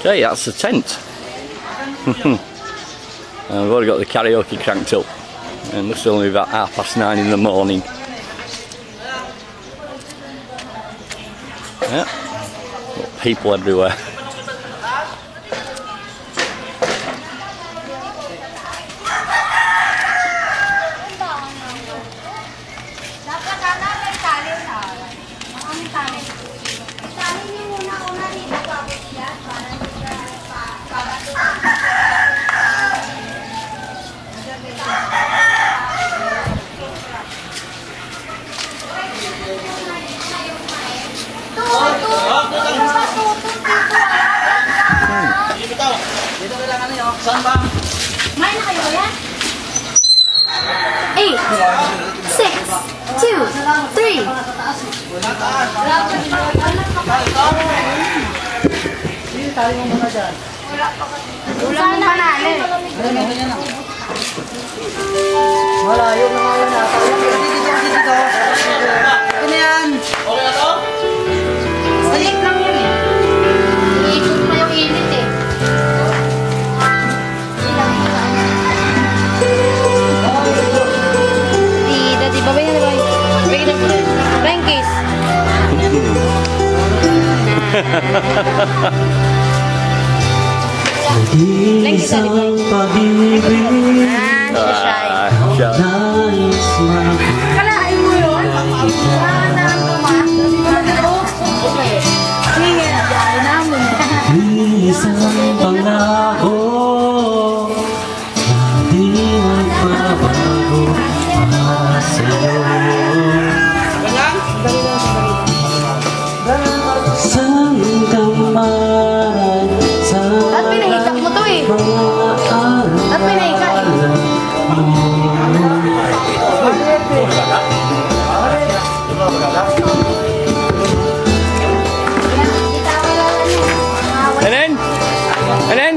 Okay, that's the tent. And we've already got the karaoke cranked up. It must only be about 9:30 in the morning. Yeah, got people everywhere. Saan ba? Main na kayo ya? 8, 6, 2, 3. Hindi, tali mo muna dyan. Wala mo manali. Malayo na nga yun. Dito. Ano yan? Okay na to? Salik lang yun eh. Iikot pa yung init eh. Di ba ba yan? Rankis. Isang pag-ibig Kalain mo yun? isang pangako na di magbabago para sa'yo. Saan ka man sa At pinahikap mo to eh. At pinahikap eh. And then?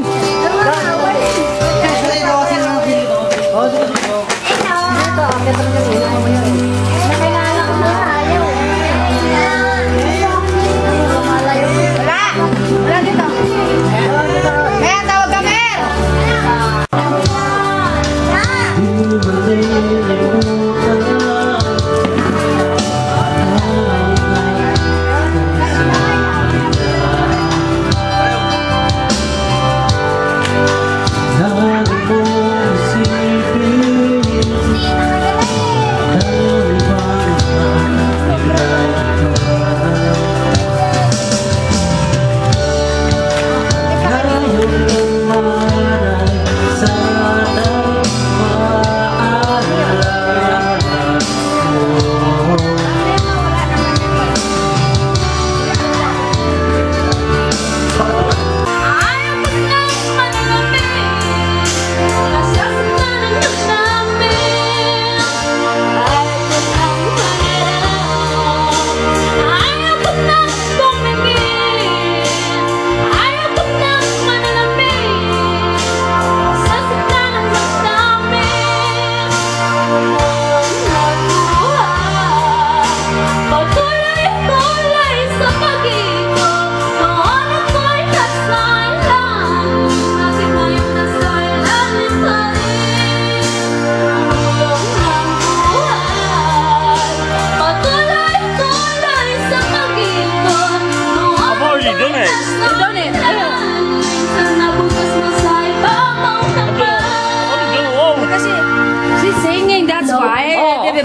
Wala dito. Kaya tawag ka, Mer!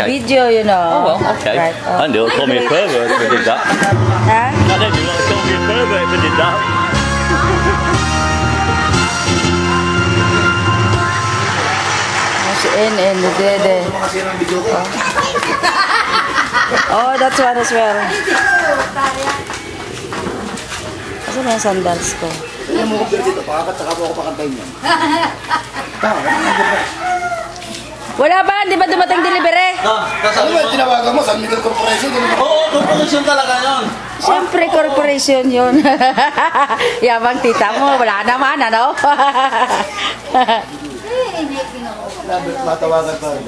Video, you know. Oh well, okay. Right. I knew they'll call me a pervert if I did that. Huh? I don't know they'll call me a pervert if I did that. And the Oh, that's one as well. Asan na yung sandals ko? Hindi mo ko dito, saka mo ako pakantayin yan. Wala ba? Di ba dumating delivery? Ano ba yung tinawagan mo? San Miguel Corporation? Oo, corporation talaga yun. Siyempre, corporation yun. Yabang tita mo, wala naman, ano? Matawagan pa rin.